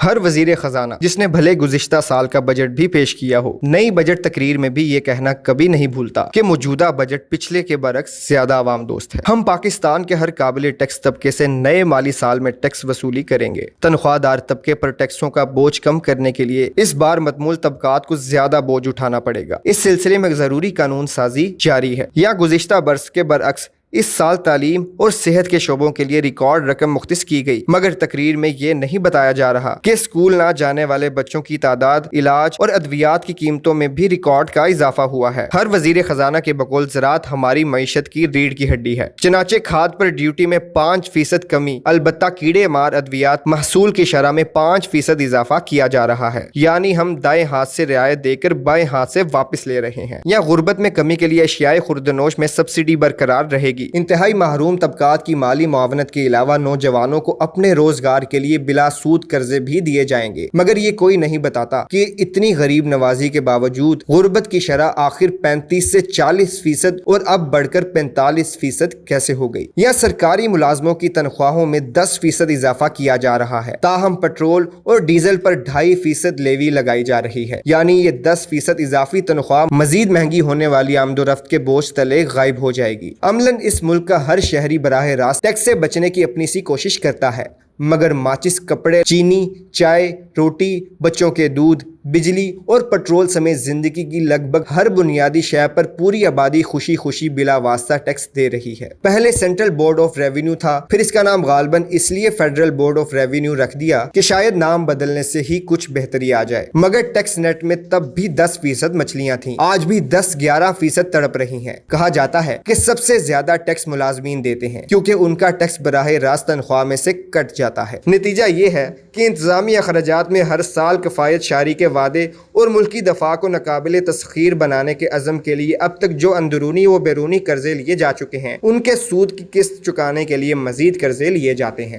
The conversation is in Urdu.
ہر وزیر خزانہ جس نے بھلے گزشتہ سال کا بجٹ بھی پیش کیا ہو، نئی بجٹ تقریر میں بھی یہ کہنا کبھی نہیں بھولتا کہ موجودہ بجٹ پچھلے کے برعکس زیادہ عوام دوست ہے۔ ہم پاکستان کے ہر قابل ٹیکس طبقے سے نئے مالی سال میں ٹیکس وصولی کریں گے۔ تنخواہ دار طبقے پر ٹیکسوں کا بوجھ کم کرنے کے لیے اس بار متمول طبقات کو زیادہ بوجھ اٹھانا پڑے گا۔ اس سلسلے میں ضروری قانون سازی جاری ہے۔ یا گزشتہ برس کے برعکس اس سال تعلیم اور صحت کے شعبوں کے لیے ریکارڈ رقم مختص کی گئی، مگر تقریر میں یہ نہیں بتایا جا رہا کہ اسکول نہ جانے والے بچوں کی تعداد، علاج اور ادویات کی قیمتوں میں بھی ریکارڈ کا اضافہ ہوا ہے۔ ہر وزیر خزانہ کے بقول زراعت ہماری معیشت کی ریڑھ کی ہڈی ہے، چنانچہ کھاد پر ڈیوٹی میں 5% کمی، البتہ کیڑے مار ادویات محصول کی شرح میں 5% اضافہ کیا جا رہا ہے، یعنی ہم دائیں ہاتھ سے رعایت دے کر بائیں ہاتھ سے واپس لے رہے ہیں۔ یا غربت میں کمی کے لیے اشیائے خوردنوش میں سبسڈی برقرار رہے گی۔ انتہائی محروم طبقات کی مالی معاونت کے علاوہ نوجوانوں کو اپنے روزگار کے لیے بلا سود قرضے بھی دیے جائیں گے، مگر یہ کوئی نہیں بتاتا کہ اتنی غریب نوازی کے باوجود غربت کی شرح آخر 35 سے 40% اور اب بڑھ کر 45% کیسے ہو گئی۔ یا سرکاری ملازموں کی تنخواہوں میں 10% اضافہ کیا جا رہا ہے، تاہم پٹرول اور ڈیزل پر 2.5% لیوی لگائی جا رہی ہے، یعنی یہ 10% اضافی تنخواہ مزید مہنگی ہونے والی آمد و رفت کے بوجھ تلے غائب ہو جائے گی۔ عملاً اس ملک کا ہر شہری براہ راست ٹیکس سے بچنے کی اپنی سی کوشش کرتا ہے، مگر ماچس، کپڑے، چینی، چائے، روٹی، بچوں کے دودھ، بجلی اور پٹرول سمیت زندگی کی لگ بھگ ہر بنیادی شے پر پوری آبادی خوشی خوشی بلا واسطہ ٹیکس دے رہی ہے۔ پہلے سینٹرل بورڈ آف ریونیو تھا، پھر اس کا نام غالباً اس لیے فیڈرل بورڈ آف ریونیو رکھ دیا کہ شاید نام بدلنے سے ہی کچھ بہتری آ جائے، مگر ٹیکس نیٹ میں تب بھی 10% مچھلیاں تھیں، آج بھی 10-11% تڑپ رہی ہیں۔ کہا جاتا ہے کہ سب سے زیادہ ٹیکس ملازمین دیتے ہیں، کیونکہ ان کا ٹیکس براہ راست تنخواہ میں سے کٹ جاتا ہے۔ نتیجہ یہ ہے کہ انتظامی اخراجات میں ہر سال کفایت شعاری کے وعدے اور ملکی دفاع کو ناقابل تسخیر بنانے کے عزم کے لیے اب تک جو اندرونی و بیرونی قرضے لیے جا چکے ہیں، ان کے سود کی قسط چکانے کے لیے مزید قرضے لیے جاتے ہیں۔